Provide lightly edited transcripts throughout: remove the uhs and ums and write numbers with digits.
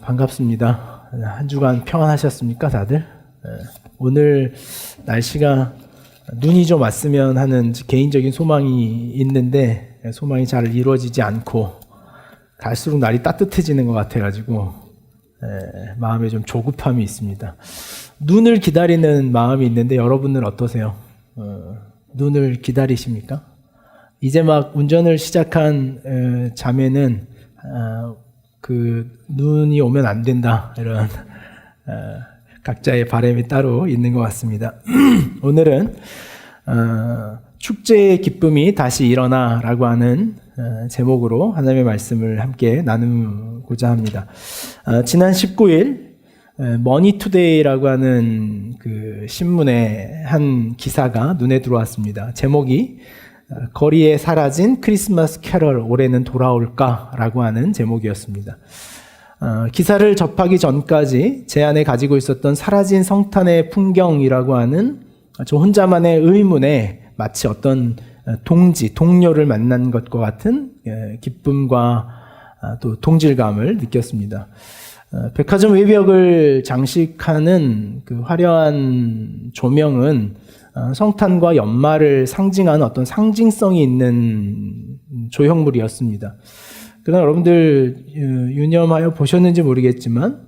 반갑습니다. 한 주간 평안하셨습니까, 다들? 오늘 날씨가 눈이 좀 왔으면 하는 개인적인 소망이 있는데 소망이 잘 이루어지지 않고 갈수록 날이 따뜻해지는 것 같아가지고 마음에 좀 조급함이 있습니다. 눈을 기다리는 마음이 있는데 여러분은 어떠세요? 눈을 기다리십니까? 이제 막 운전을 시작한 자매는 그 눈이 오면 안 된다 이런 각자의 바람이 따로 있는 것 같습니다. 오늘은 축제의 기쁨이 다시 일어나라고 하는 제목으로 하나님의 말씀을 함께 나누고자 합니다. 지난 19일 머니투데이라고 하는 그 신문의 한 기사가 눈에 들어왔습니다. 제목이 거리에 사라진 크리스마스 캐럴 올해는 돌아올까라고 하는 제목이었습니다. 기사를 접하기 전까지 제 안에 가지고 있었던 사라진 성탄의 풍경이라고 하는 저 혼자만의 의문에 마치 어떤 동료를 만난 것과 같은 기쁨과 또 동질감을 느꼈습니다. 백화점 외벽을 장식하는 그 화려한 조명은 성탄과 연말을 상징하는 어떤 상징성이 있는 조형물이었습니다. 그러나 여러분들 유념하여 보셨는지 모르겠지만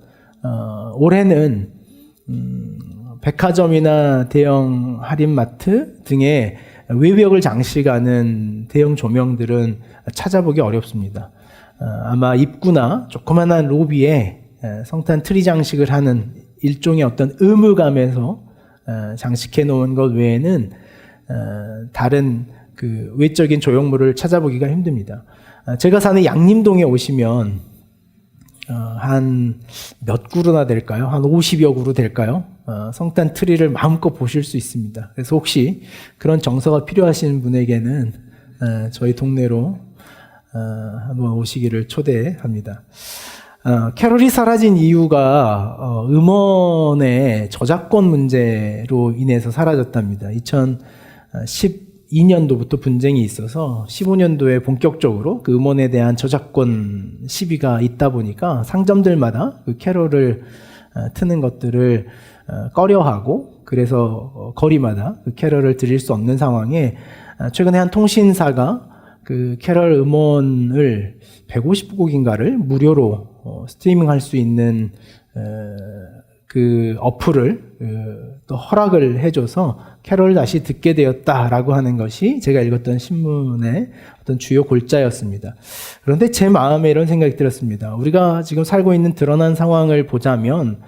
올해는 백화점이나 대형 할인마트 등의 외벽을 장식하는 대형 조명들은 찾아보기 어렵습니다. 아마 입구나 조그만한 로비에 성탄 트리 장식을 하는 일종의 어떤 의무감에서 장식해 놓은 것 외에는 다른 그 외적인 조형물을 찾아보기가 힘듭니다. 제가 사는 양림동에 오시면 한 몇 그루나 될까요? 한 50여 그루 될까요? 성탄 트리를 마음껏 보실 수 있습니다. 그래서 혹시 그런 정서가 필요하신 분에게는 저희 동네로 한번 오시기를 초대합니다. 캐럴이 사라진 이유가 음원의 저작권 문제로 인해서 사라졌답니다. 2012년도부터 분쟁이 있어서 15년도에 본격적으로 그 음원에 대한 저작권 시비가 있다 보니까 상점들마다 그 캐럴을 트는 것들을 꺼려하고 그래서 거리마다 그 캐럴을 들을 수 없는 상황에 최근에 한 통신사가 그 캐럴 음원을 150곡인가를 무료로 스트리밍할 수 있는 그 어플을 또 허락을 해줘서 캐럴을 다시 듣게 되었다라고 하는 것이 제가 읽었던 신문의 어떤 주요 골자였습니다. 그런데 제 마음에 이런 생각이 들었습니다. 우리가 지금 살고 있는 드러난 상황을 보자면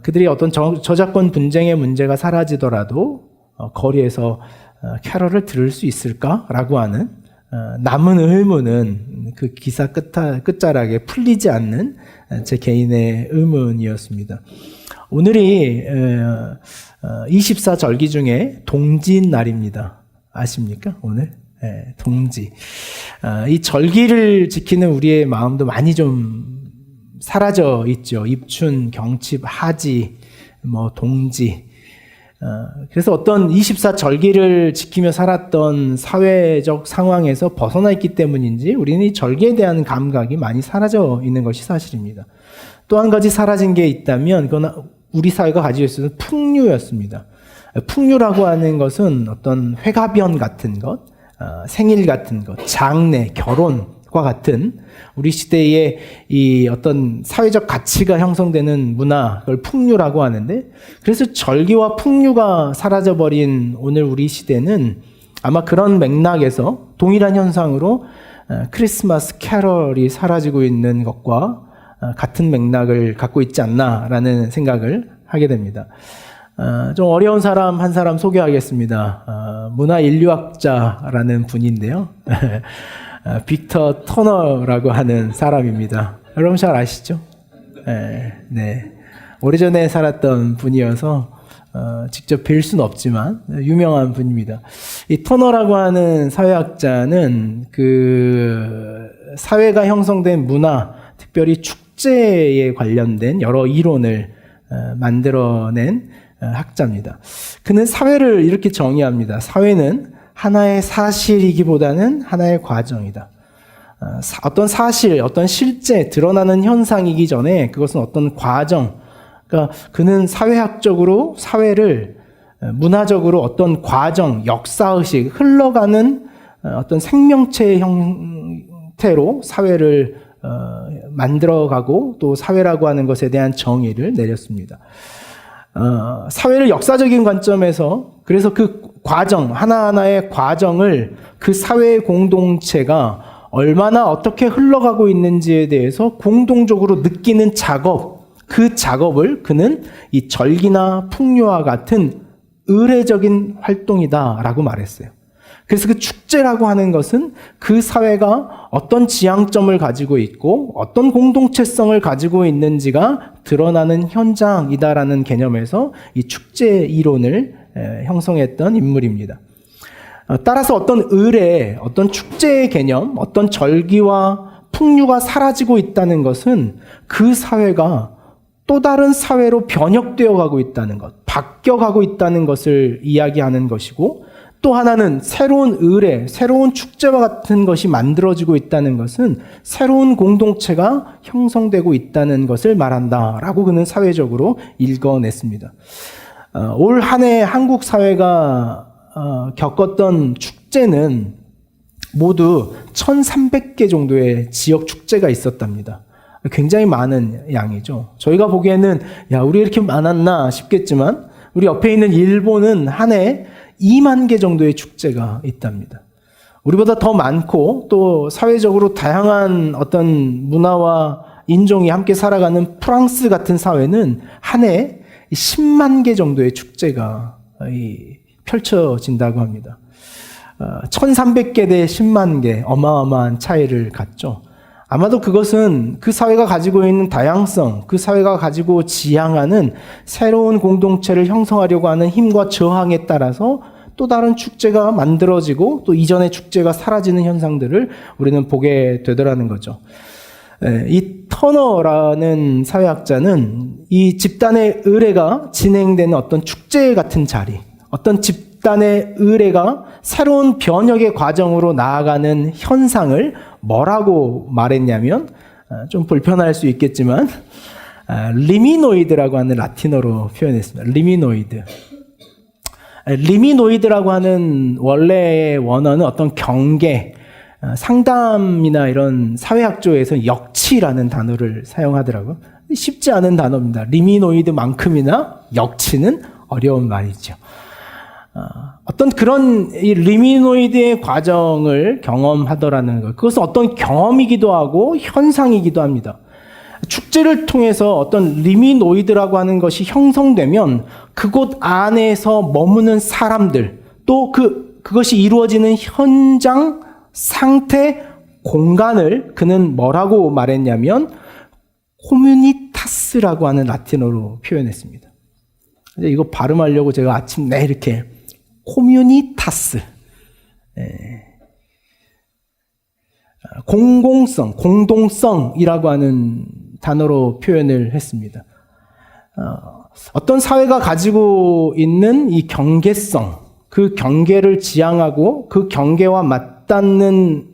그들이 어떤 저작권 분쟁의 문제가 사라지더라도 거리에서 캐럴을 들을 수 있을까라고 하는 남은 의문은 그 기사 끝자락에 풀리지 않는 제 개인의 의문이었습니다. 오늘이 24절기 중에 동지인 날입니다. 아십니까? 오늘? 네, 동지. 이 절기를 지키는 우리의 마음도 많이 좀 사라져 있죠. 입춘, 경칩, 하지, 동지. 그래서 어떤 24절기를 지키며 살았던 사회적 상황에서 벗어나 있기 때문인지 우리는 이 절기에 대한 감각이 많이 사라져 있는 것이 사실입니다. 또 한 가지 사라진 게 있다면 그건 우리 사회가 가지고 있었던 풍류였습니다. 풍류라고 하는 것은 어떤 회가변 같은 것, 생일 같은 것, 장례, 결혼과 같은 우리 시대의 이 어떤 사회적 가치가 형성되는 문화, 그걸 풍류라고 하는데, 그래서 절기와 풍류가 사라져버린 오늘 우리 시대는 아마 그런 맥락에서 동일한 현상으로 크리스마스 캐럴이 사라지고 있는 것과 같은 맥락을 갖고 있지 않나라는 생각을 하게 됩니다. 좀 어려운 사람 한 사람 소개하겠습니다. 문화인류학자라는 분인데요. 빅터 터너라고 하는 사람입니다. 여러분 잘 아시죠? 네. 오래전에 살았던 분이어서 직접 뵐 수는 없지만 유명한 분입니다. 이 터너라고 하는 사회학자는 그 사회가 형성된 문화, 특별히 축제에 관련된 여러 이론을 만들어낸 학자입니다. 그는 사회를 이렇게 정의합니다. 사회는 하나의 사실이기보다는 하나의 과정이다. 어떤 사실, 어떤 실제 드러나는 현상이기 전에 그것은 어떤 과정, 그러니까 그는 사회학적으로 사회를 문화적으로 어떤 과정, 역사의식, 흘러가는 어떤 생명체 형태로 사회를 만들어가고 또 사회라고 하는 것에 대한 정의를 내렸습니다. 사회를 역사적인 관점에서 그래서 그 과정, 하나하나의 과정을 그 사회 공동체가 얼마나 어떻게 흘러가고 있는지에 대해서 공동적으로 느끼는 작업, 그 작업을 그는 이 절기나 풍류와 같은 의례적인 활동이다라고 말했어요. 그래서 그 축제라고 하는 것은 그 사회가 어떤 지향점을 가지고 있고 어떤 공동체성을 가지고 있는지가 드러나는 현장이다라는 개념에서 이 축제 이론을 형성했던 인물입니다. 따라서 어떤 의례, 어떤 축제의 개념, 어떤 절기와 풍류가 사라지고 있다는 것은 그 사회가 또 다른 사회로 변혁되어 가고 있다는 것, 바뀌어가고 있다는 것을 이야기하는 것이고, 또 하나는 새로운 의례, 새로운 축제와 같은 것이 만들어지고 있다는 것은 새로운 공동체가 형성되고 있다는 것을 말한다라고 그는 사회적으로 읽어냈습니다. 올 한 해 한국 사회가 겪었던 축제는 모두 1,300개 정도의 지역 축제가 있었답니다. 굉장히 많은 양이죠. 저희가 보기에는 야, 우리 이렇게 많았나 싶겠지만 우리 옆에 있는 일본은 한 해 2만 개 정도의 축제가 있답니다. 우리보다 더 많고 또 사회적으로 다양한 어떤 문화와 인종이 함께 살아가는 프랑스 같은 사회는 한 해 10만 개 정도의 축제가 펼쳐진다고 합니다. 1,300개 대 10만 개, 어마어마한 차이를 갖죠. 아마도 그것은 그 사회가 가지고 있는 다양성, 그 사회가 가지고 지향하는 새로운 공동체를 형성하려고 하는 힘과 저항에 따라서 또 다른 축제가 만들어지고 또 이전의 축제가 사라지는 현상들을 우리는 보게 되더라는 거죠. 이 터너라는 사회학자는 이 집단의 의례가 진행되는 어떤 축제 같은 자리, 어떤 집단의 의례가 새로운 변혁의 과정으로 나아가는 현상을 뭐라고 말했냐면, 좀 불편할 수 있겠지만 리미노이드라고 하는 라틴어로 표현했습니다. 리미노이드. 리미노이드라고 하는 원래의 원어는 어떤 경계, 상담이나 이런 사회학조에서 역치라는 단어를 사용하더라고요. 쉽지 않은 단어입니다. 리미노이드만큼이나 역치는 어려운 말이죠. 어떤 그런 이 리미노이드의 과정을 경험하더라는 것. 그것은 어떤 경험이기도 하고 현상이기도 합니다. 축제를 통해서 어떤 리미노이드라고 하는 것이 형성되면 그곳 안에서 머무는 사람들, 또 그것이 이루어지는 현장, 상태, 공간을 그는 뭐라고 말했냐면 코뮤니타스라고 하는 라틴어로 표현했습니다. 이거 발음하려고 제가 아침 내 이렇게 코뮤니타스, 공공성, 공동성이라고 하는 단어로 표현을 했습니다. 어떤 사회가 가지고 있는 이 경계성, 그 경계를 지향하고 그 경계와 맞닿는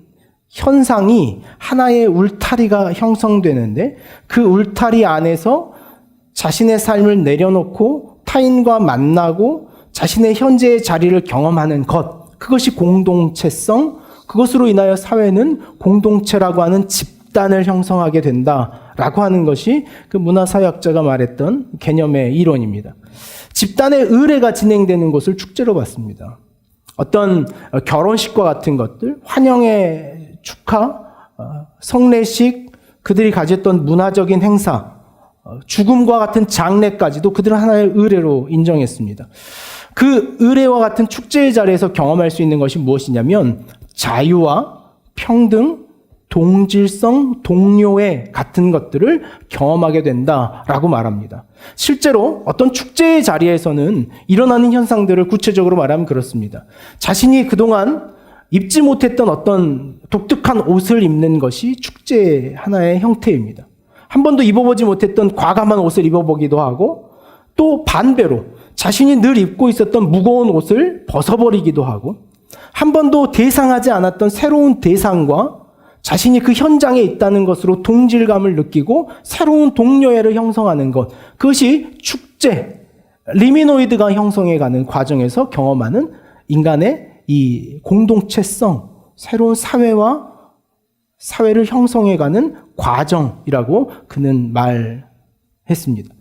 현상이 하나의 울타리가 형성되는데 그 울타리 안에서 자신의 삶을 내려놓고 타인과 만나고 자신의 현재의 자리를 경험하는 것, 그것이 공동체성, 그것으로 인하여 사회는 공동체라고 하는 집단을 형성하게 된다라고 하는 것이 그 문화사회학자가 말했던 개념의 이론입니다. 집단의 의례가 진행되는 곳을 축제로 봤습니다. 어떤 결혼식과 같은 것들, 환영의 축하, 성례식, 그들이 가졌던 문화적인 행사, 죽음과 같은 장례까지도 그들은 하나의 의례로 인정했습니다. 그 의례와 같은 축제의 자리에서 경험할 수 있는 것이 무엇이냐면 자유와 평등, 동질성, 동료애 같은 것들을 경험하게 된다라고 말합니다. 실제로 어떤 축제의 자리에서는 일어나는 현상들을 구체적으로 말하면 그렇습니다. 자신이 그동안 입지 못했던 어떤 독특한 옷을 입는 것이 축제의 하나의 형태입니다. 한 번도 입어보지 못했던 과감한 옷을 입어보기도 하고 또 반대로 자신이 늘 입고 있었던 무거운 옷을 벗어버리기도 하고 한 번도 대상하지 않았던 새로운 대상과 자신이 그 현장에 있다는 것으로 동질감을 느끼고 새로운 동료애를 형성하는 것. 그것이 축제, 리미노이드가 형성해가는 과정에서 경험하는 인간의 이 공동체성, 새로운 사회를 형성해가는 과정이라고 그는 말했습니다.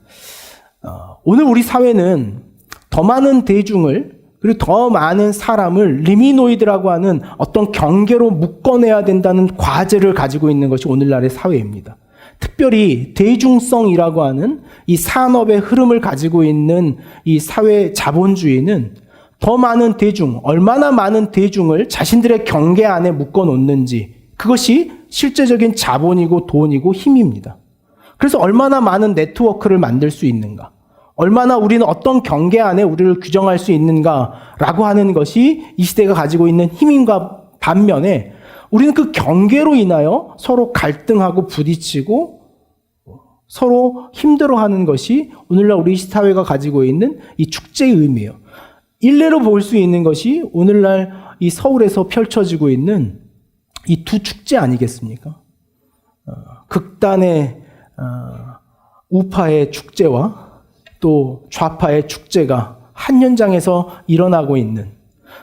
오늘 우리 사회는 더 많은 대중을 그리고 더 많은 사람을 리미노이드라고 하는 어떤 경계로 묶어내야 된다는 과제를 가지고 있는 것이 오늘날의 사회입니다. 특별히 대중성이라고 하는 이 산업의 흐름을 가지고 있는 이 사회 자본주의는 더 많은 대중, 얼마나 많은 대중을 자신들의 경계 안에 묶어놓는지, 그것이 실제적인 자본이고 돈이고 힘입니다. 그래서 얼마나 많은 네트워크를 만들 수 있는가, 얼마나 우리는 어떤 경계 안에 우리를 규정할 수 있는가라고 하는 것이 이 시대가 가지고 있는 힘인가 반면에 우리는 그 경계로 인하여 서로 갈등하고 부딪히고 서로 힘들어하는 것이 오늘날 우리 사회가 가지고 있는 이 축제의 의미예요. 일례로 볼 수 있는 것이 오늘날 이 서울에서 펼쳐지고 있는 이 두 축제 아니겠습니까? 극단의 우파의 축제와 또 좌파의 축제가 한 현장에서 일어나고 있는,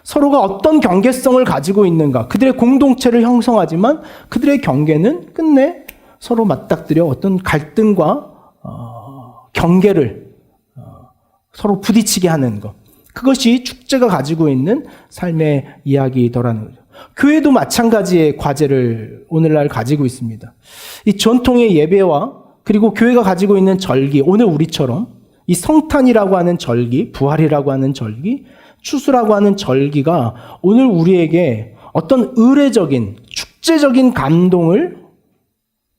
서로가 어떤 경계성을 가지고 있는가, 그들의 공동체를 형성하지만 그들의 경계는 끝내 서로 맞닥뜨려 어떤 갈등과 경계를 서로 부딪히게 하는 것. 그것이 축제가 가지고 있는 삶의 이야기더라는 거죠. 교회도 마찬가지의 과제를 오늘날 가지고 있습니다. 이 전통의 예배와 그리고 교회가 가지고 있는 절기, 오늘 우리처럼 이 성탄이라고 하는 절기, 부활이라고 하는 절기, 추수라고 하는 절기가 오늘 우리에게 어떤 의례적인, 축제적인 감동을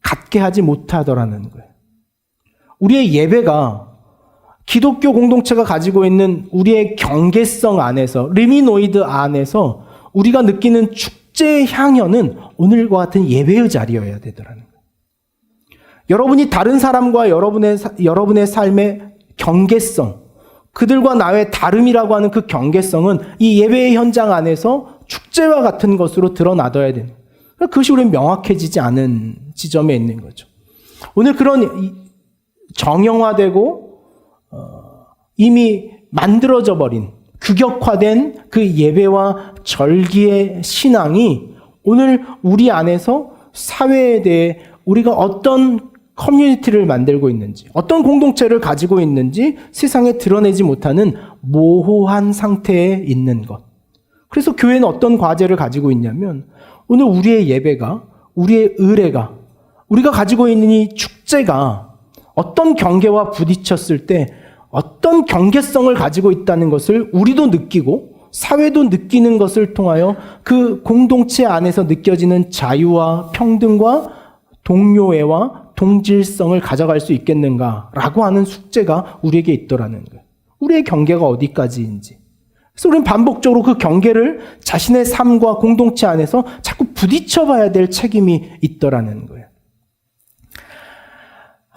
갖게 하지 못하더라는 거예요. 우리의 예배가 기독교 공동체가 가지고 있는 우리의 경계성 안에서, 리미노이드 안에서 우리가 느끼는 축제의 향연은 오늘과 같은 예배의 자리여야 되더라는 거예요. 여러분이 다른 사람과 여러분의 삶의 경계성, 그들과 나의 다름이라고 하는 그 경계성은 이 예배의 현장 안에서 축제와 같은 것으로 드러나둬야 되는 거예요. 그것이 우리는 명확해지지 않은 지점에 있는 거죠. 오늘 그런 정형화되고 이미 만들어져 버린 규격화된 그 예배와 절기의 신앙이 오늘 우리 안에서 사회에 대해 우리가 어떤 커뮤니티를 만들고 있는지, 어떤 공동체를 가지고 있는지 세상에 드러내지 못하는 모호한 상태에 있는 것. 그래서 교회는 어떤 과제를 가지고 있냐면 오늘 우리의 예배가, 우리의 의례가, 우리가 가지고 있는 이 축제가 어떤 경계와 부딪혔을 때 어떤 경계성을 가지고 있다는 것을 우리도 느끼고 사회도 느끼는 것을 통하여 그 공동체 안에서 느껴지는 자유와 평등과 동료애와 동질성을 가져갈 수 있겠는가라고 하는 숙제가 우리에게 있더라는 거예요. 우리의 경계가 어디까지인지. 그래서 우리는 반복적으로 그 경계를 자신의 삶과 공동체 안에서 자꾸 부딪혀봐야 될 책임이 있더라는 거예요.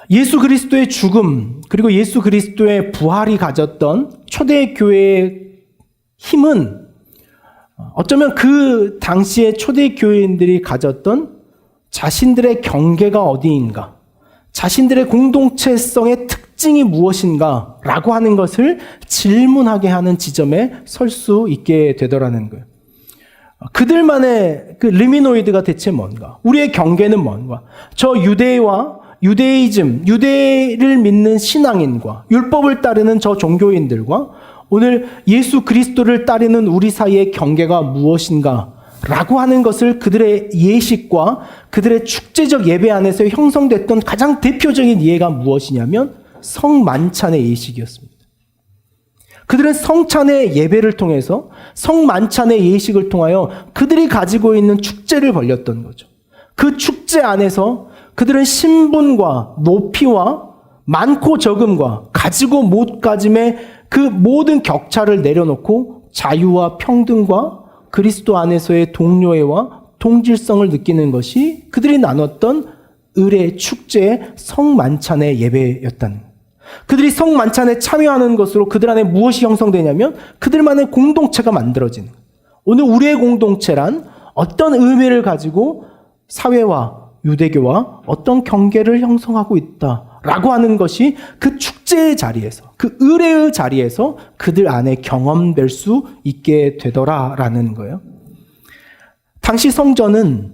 예수 그리스도의 죽음 그리고 예수 그리스도의 부활이 가졌던 초대교회의 힘은 어쩌면 그 당시에 초대교회인들이 가졌던 자신들의 경계가 어디인가, 자신들의 공동체성의 특징이 무엇인가 라고 하는 것을 질문하게 하는 지점에 설 수 있게 되더라는 거예요. 그들만의 그 리미노이드가 대체 뭔가, 우리의 경계는 뭔가, 저 유대이즘, 유대를 믿는 신앙인과 율법을 따르는 저 종교인들과 오늘 예수 그리스도를 따르는 우리 사이의 경계가 무엇인가 라고 하는 것을 그들의 예식과 그들의 축제적 예배 안에서 형성됐던 가장 대표적인 이해가 무엇이냐면 성만찬의 예식이었습니다. 그들은 성찬의 예배를 통해서 성만찬의 예식을 통하여 그들이 가지고 있는 축제를 벌렸던 거죠. 그 축제 안에서 그들은 신분과 높이와 많고 적음과 가지고 못 가짐의 그 모든 격차를 내려놓고 자유와 평등과 그리스도 안에서의 동료애와 동질성을 느끼는 것이 그들이 나눴던 의례 축제의 성만찬의 예배였다는 거예요. 그들이 성만찬에 참여하는 것으로 그들 안에 무엇이 형성되냐면 그들만의 공동체가 만들어지는 거예요. 오늘 우리의 공동체란 어떤 의미를 가지고 사회와 유대교와 어떤 경계를 형성하고 있다라고 하는 것이 그 축제의 자리에서, 그 의례의 자리에서 그들 안에 경험될 수 있게 되더라라는 거예요. 당시 성전은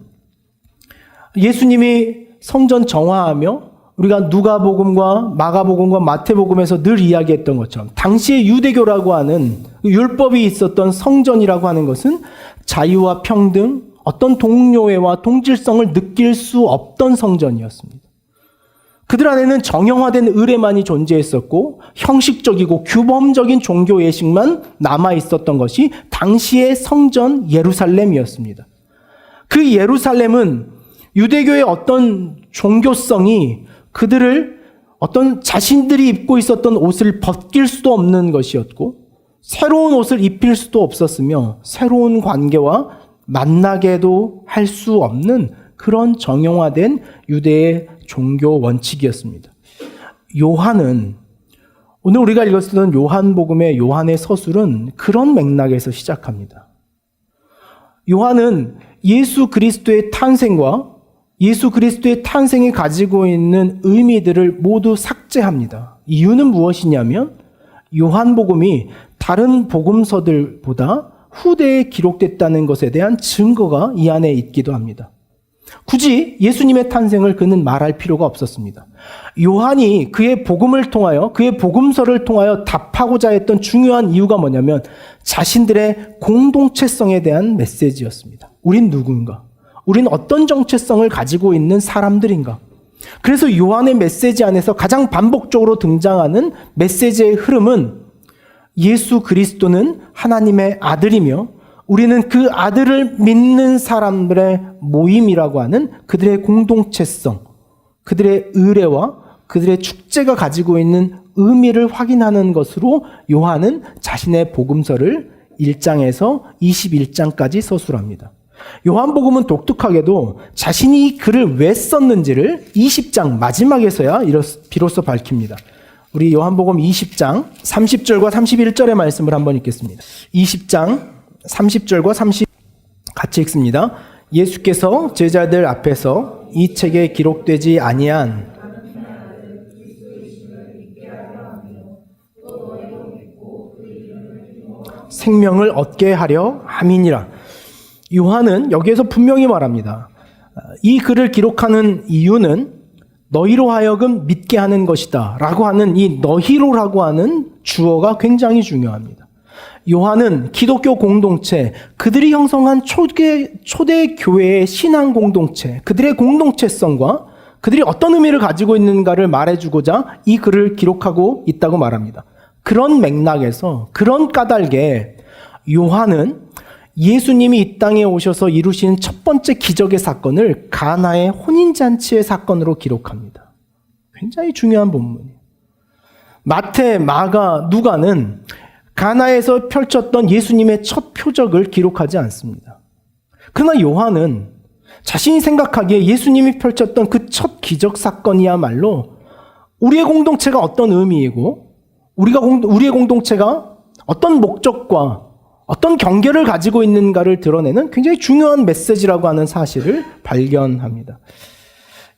예수님이 성전 정화하며 우리가 누가복음과 마가복음과 마태복음에서 늘 이야기했던 것처럼 당시의 유대교라고 하는 율법이 있었던 성전이라고 하는 것은 자유와 평등, 어떤 동료애와 동질성을 느낄 수 없던 성전이었습니다. 그들 안에는 정형화된 의례만이 존재했었고 형식적이고 규범적인 종교 예식만 남아 있었던 것이 당시의 성전 예루살렘이었습니다. 그 예루살렘은 유대교의 어떤 종교성이 그들을 어떤 자신들이 입고 있었던 옷을 벗길 수도 없는 것이었고 새로운 옷을 입힐 수도 없었으며 새로운 관계와 만나게도 할 수 없는 그런 정형화된 유대의 종교 원칙이었습니다. 요한은 오늘 우리가 읽었던 요한복음의 요한의 서술은 그런 맥락에서 시작합니다. 요한은 예수 그리스도의 탄생과 예수 그리스도의 탄생이 가지고 있는 의미들을 모두 삭제합니다. 이유는 무엇이냐면 요한복음이 다른 복음서들보다 후대에 기록됐다는 것에 대한 증거가 이 안에 있기도 합니다. 굳이 예수님의 탄생을 그는 말할 필요가 없었습니다. 요한이 그의 복음을 통하여, 그의 복음서를 통하여 답하고자 했던 중요한 이유가 뭐냐면 자신들의 공동체성에 대한 메시지였습니다. 우린 누군가? 우린 어떤 정체성을 가지고 있는 사람들인가? 그래서 요한의 메시지 안에서 가장 반복적으로 등장하는 메시지의 흐름은 예수 그리스도는 하나님의 아들이며 우리는 그 아들을 믿는 사람들의 모임이라고 하는 그들의 공동체성, 그들의 의례와 그들의 축제가 가지고 있는 의미를 확인하는 것으로 요한은 자신의 복음서를 1장에서 21장까지 서술합니다. 요한복음은 독특하게도 자신이 이 글을 왜 썼는지를 20장 마지막에서야 비로소 밝힙니다. 우리 요한복음 20장 30절과 31절의 말씀을 한번 읽겠습니다. 20장 30절과 30 같이 읽습니다. 예수께서 제자들 앞에서 이 책에 기록되지 아니한 생명을 얻게 하려 함이니라. 요한은 여기에서 분명히 말합니다. 이 글을 기록하는 이유는 너희로 하여금 믿게 하는 것이다 라고 하는 이 너희로라고 하는 주어가 굉장히 중요합니다. 요한은 기독교 공동체, 그들이 형성한 초대 교회의 신앙 공동체, 그들의 공동체성과 그들이 어떤 의미를 가지고 있는가를 말해주고자 이 글을 기록하고 있다고 말합니다. 그런 맥락에서, 그런 까닭에 요한은 예수님이 이 땅에 오셔서 이루신 첫 번째 기적의 사건을 가나의 혼인잔치의 사건으로 기록합니다. 굉장히 중요한 본문이에요. 마태, 마가, 누가는 가나에서 펼쳤던 예수님의 첫 표적을 기록하지 않습니다. 그러나 요한은 자신이 생각하기에 예수님이 펼쳤던 그 첫 기적 사건이야말로 우리의 공동체가 어떤 의미이고 우리의 공동체가 어떤 목적과 어떤 경계를 가지고 있는가를 드러내는 굉장히 중요한 메시지라고 하는 사실을 발견합니다.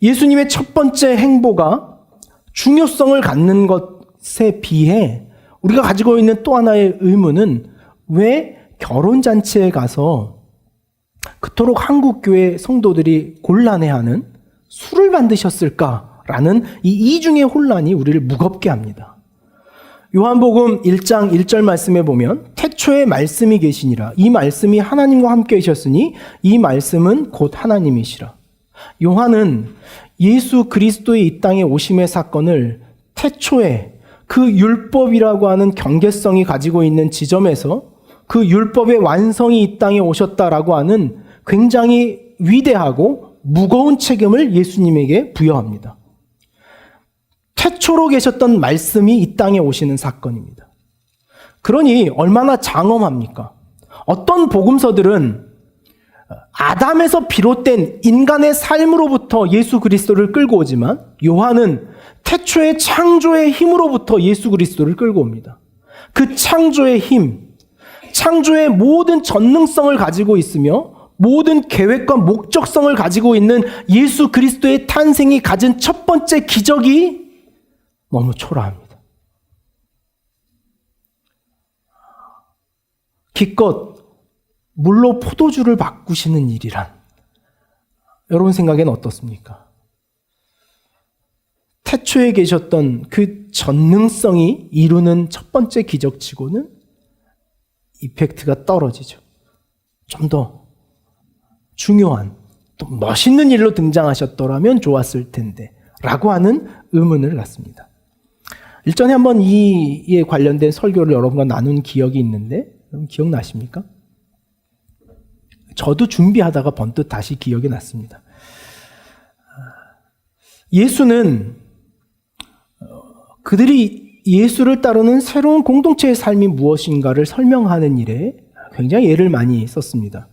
예수님의 첫 번째 행보가 중요성을 갖는 것에 비해 우리가 가지고 있는 또 하나의 의문은 왜 결혼잔치에 가서 그토록 한국교회 성도들이 곤란해하는 술을 만드셨을까라는 이 이중의 혼란이 우리를 무겁게 합니다. 요한복음 1장 1절 말씀에 보면 태초에 말씀이 계시니라. 이 말씀이 하나님과 함께 계셨으니 이 말씀은 곧 하나님이시라. 요한은 예수 그리스도의 이 땅에 오심의 사건을 태초에 그 율법이라고 하는 경계성이 가지고 있는 지점에서 그 율법의 완성이 이 땅에 오셨다라고 하는 굉장히 위대하고 무거운 책임을 예수님에게 부여합니다. 태초로 계셨던 말씀이 이 땅에 오시는 사건입니다. 그러니 얼마나 장엄합니까? 어떤 복음서들은 아담에서 비롯된 인간의 삶으로부터 예수 그리스도를 끌고 오지만 요한은 태초의 창조의 힘으로부터 예수 그리스도를 끌고 옵니다. 그 창조의 힘, 창조의 모든 전능성을 가지고 있으며 모든 계획과 목적성을 가지고 있는 예수 그리스도의 탄생이 가진 첫 번째 기적이 너무 초라합니다. 기껏 물로 포도주를 바꾸시는 일이란 여러분 생각에는 어떻습니까? 태초에 계셨던 그 전능성이 이루는 첫 번째 기적치고는 이펙트가 떨어지죠. 좀 더 중요한, 또 멋있는 일로 등장하셨더라면 좋았을 텐데 라고 하는 의문을 갖습니다. 일전에 한번 이에 관련된 설교를 여러분과 나눈 기억이 있는데 여러분 기억나십니까? 저도 준비하다가 번뜩 다시 기억이 났습니다. 예수는 그들이 예수를 따르는 새로운 공동체의 삶이 무엇인가를 설명하는 일에 굉장히 예를 많이 썼습니다.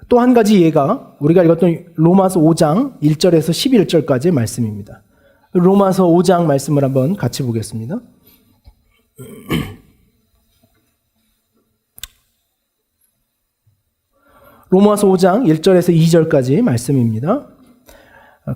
또 한 가지 예가 우리가 읽었던 로마서 5장 1절에서 11절까지의 말씀입니다. 로마서 5장 말씀을 한번 같이 보겠습니다. 로마서 5장 1절에서 2절까지 말씀입니다.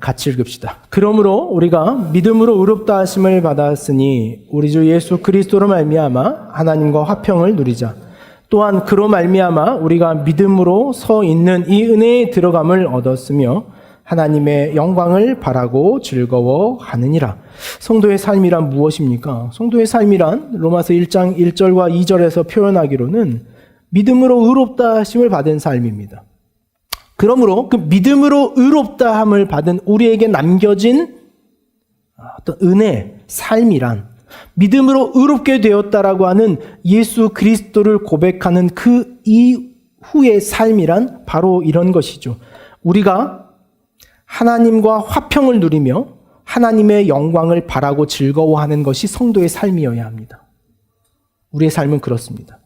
같이 읽읍시다. 그러므로 우리가 믿음으로 의롭다 하심을 받았으니 우리 주 예수 그리스도로 말미암아 하나님과 화평을 누리자. 또한 그로 말미암아 우리가 믿음으로 서 있는 이 은혜에 들어감을 얻었으며 하나님의 영광을 바라고 즐거워하느니라. 성도의 삶이란 무엇입니까? 성도의 삶이란 로마서 1장 1절과 2절에서 표현하기로는 믿음으로 의롭다 하심을 받은 삶입니다. 그러므로 그 믿음으로 의롭다 함을 받은 우리에게 남겨진 어떤 은혜, 삶이란 믿음으로 의롭게 되었다라고 하는 예수 그리스도를 고백하는 그 이후의 삶이란 바로 이런 것이죠. 우리가 하나님과 화평을 누리며 하나님의 영광을 바라고 즐거워하는 것이 성도의 삶이어야 합니다. 우리의 삶은 그렇습니다.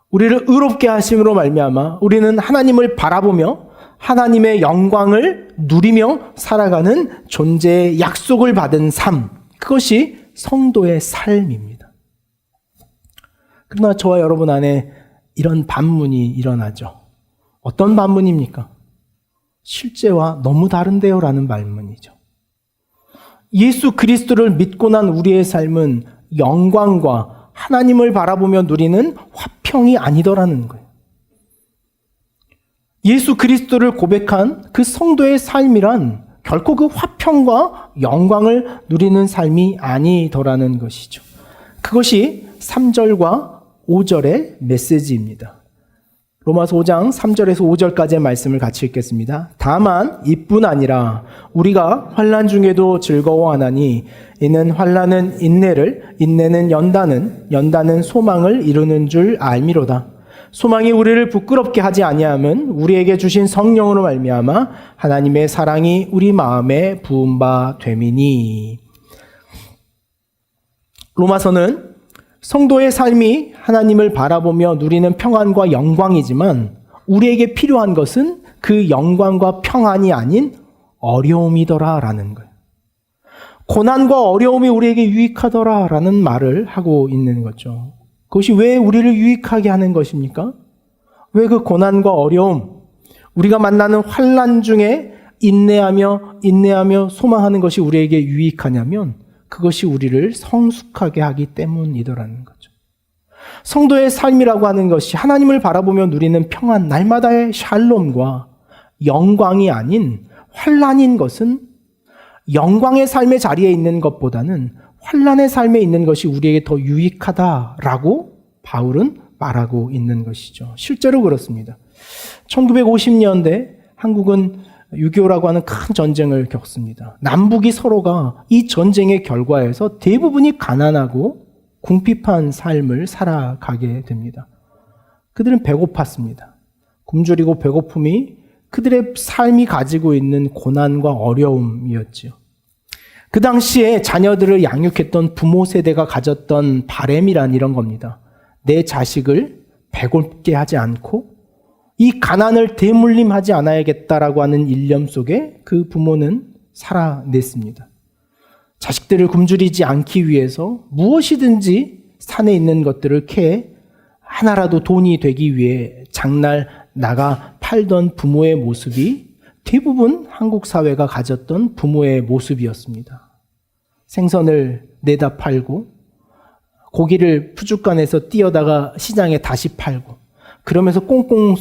우리를 의롭게 하심으로 말미암아 우리는 하나님을 바라보며 하나님의 영광을 누리며 살아가는 존재의 약속을 받은 삶, 그것이 성도의 삶입니다. 그러나 저와 여러분 안에 이런 반문이 일어나죠. 어떤 반문입니까? 실제와 너무 다른데요 라는 반문이죠. 예수 그리스도를 믿고 난 우리의 삶은 영광과 하나님을 바라보며 누리는 화평이 아니더라는 거예요. 예수 그리스도를 고백한 그 성도의 삶이란 결코 그 화평과 영광을 누리는 삶이 아니더라는 것이죠. 그것이 3절과 5절의 메시지입니다. 로마서 5장 3절에서 5절까지의 말씀을 같이 읽겠습니다. 다만 이뿐 아니라 우리가 환난 중에도 즐거워하나니 이는 환난은 인내를, 인내는 연단은, 연단은 소망을 이루는 줄 알미로다. 소망이 우리를 부끄럽게 하지 아니함은 우리에게 주신 성령으로 말미암아 하나님의 사랑이 우리 마음에 부은 바 됨이니. 로마서는 성도의 삶이 하나님을 바라보며 누리는 평안과 영광이지만 우리에게 필요한 것은 그 영광과 평안이 아닌 어려움이더라라는 거예요. 고난과 어려움이 우리에게 유익하더라라는 말을 하고 있는 거죠. 그것이 왜 우리를 유익하게 하는 것입니까? 왜 그 고난과 어려움, 우리가 만나는 환난 중에 인내하며 소망하는 것이 우리에게 유익하냐면 그것이 우리를 성숙하게 하기 때문이더라는 거죠. 성도의 삶이라고 하는 것이 하나님을 바라보며 누리는 평안, 날마다의 샬롬과 영광이 아닌 환난인 것은 영광의 삶의 자리에 있는 것보다는 환난의 삶에 있는 것이 우리에게 더 유익하다라고 바울은 말하고 있는 것이죠. 실제로 그렇습니다. 1950년대 한국은 6.25라고 하는 큰 전쟁을 겪습니다. 남북이 서로가 이 전쟁의 결과에서 대부분이 가난하고 궁핍한 삶을 살아가게 됩니다. 그들은 배고팠습니다. 굶주리고 배고픔이 그들의 삶이 가지고 있는 고난과 어려움이었죠. 그 당시에 자녀들을 양육했던 부모 세대가 가졌던 바램이란 이런 겁니다. 내 자식을 배고프게 하지 않고 이 가난을 대물림하지 않아야겠다라고 하는 일념 속에 그 부모는 살아냈습니다. 자식들을 굶주리지 않기 위해서 무엇이든지 산에 있는 것들을 캐 하나라도 돈이 되기 위해 장날 나가 팔던 부모의 모습이 대부분 한국 사회가 가졌던 부모의 모습이었습니다. 생선을 내다 팔고 고기를 푸주간에서 띄어다가 시장에 다시 팔고 그러면서 꽁꽁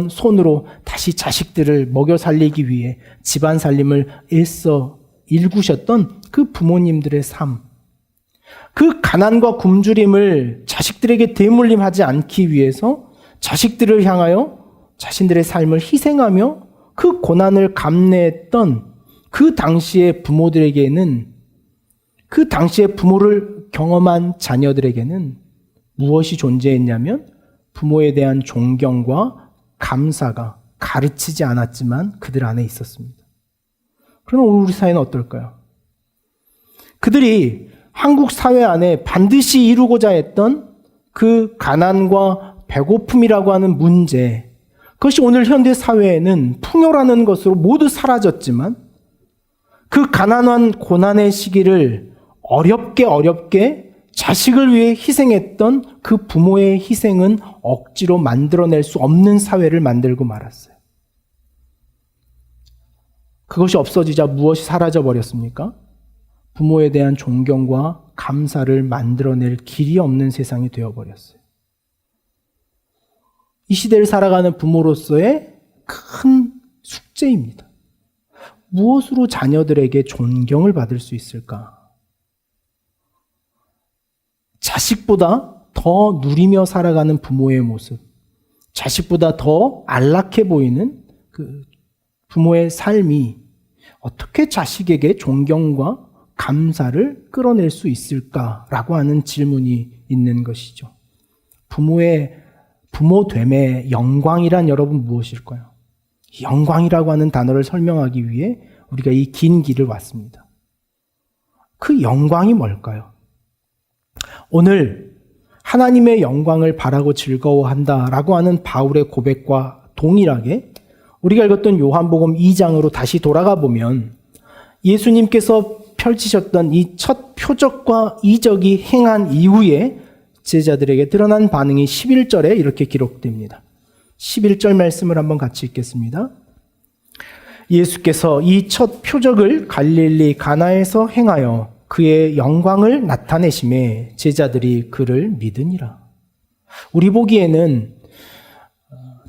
손으로 다시 자식들을 먹여 살리기 위해 집안 살림을 애써 일구셨던 그 부모님들의 삶, 그 가난과 굶주림을 자식들에게 대물림하지 않기 위해서 자식들을 향하여 자신들의 삶을 희생하며 그 고난을 감내했던 그 당시의 부모들에게는, 그 당시의 부모를 경험한 자녀들에게는 무엇이 존재했냐면 부모에 대한 존경과 감사가 가르치지 않았지만 그들 안에 있었습니다. 그러면 우리 사회는 어떨까요? 그들이 한국 사회 안에 반드시 이루고자 했던 그 가난과 배고픔이라고 하는 문제, 그것이 오늘 현대 사회에는 풍요라는 것으로 모두 사라졌지만 그 가난한 고난의 시기를 어렵게 자식을 위해 희생했던 그 부모의 희생은 억지로 만들어낼 수 없는 사회를 만들고 말았어요. 그것이 없어지자 무엇이 사라져 버렸습니까? 부모에 대한 존경과 감사를 만들어낼 길이 없는 세상이 되어버렸어요. 이 시대를 살아가는 부모로서의 큰 숙제입니다. 무엇으로 자녀들에게 존경을 받을 수 있을까? 자식보다 더 누리며 살아가는 부모의 모습, 자식보다 더 안락해 보이는 그 부모의 삶이 어떻게 자식에게 존경과 감사를 끌어낼 수 있을까라고 하는 질문이 있는 것이죠. 부모됨의 영광이란 여러분 무엇일까요? 영광이라고 하는 단어를 설명하기 위해 우리가 이 긴 길을 왔습니다. 그 영광이 뭘까요? 오늘 하나님의 영광을 바라고 즐거워한다라고 하는 바울의 고백과 동일하게 우리가 읽었던 요한복음 2장으로 다시 돌아가 보면 예수님께서 펼치셨던 이 첫 표적과 이적이 행한 이후에 제자들에게 드러난 반응이 11절에 이렇게 기록됩니다. 11절 말씀을 한번 같이 읽겠습니다. 예수께서 이 첫 표적을 갈릴리 가나에서 행하여 그의 영광을 나타내심에 제자들이 그를 믿으니라. 우리 보기에는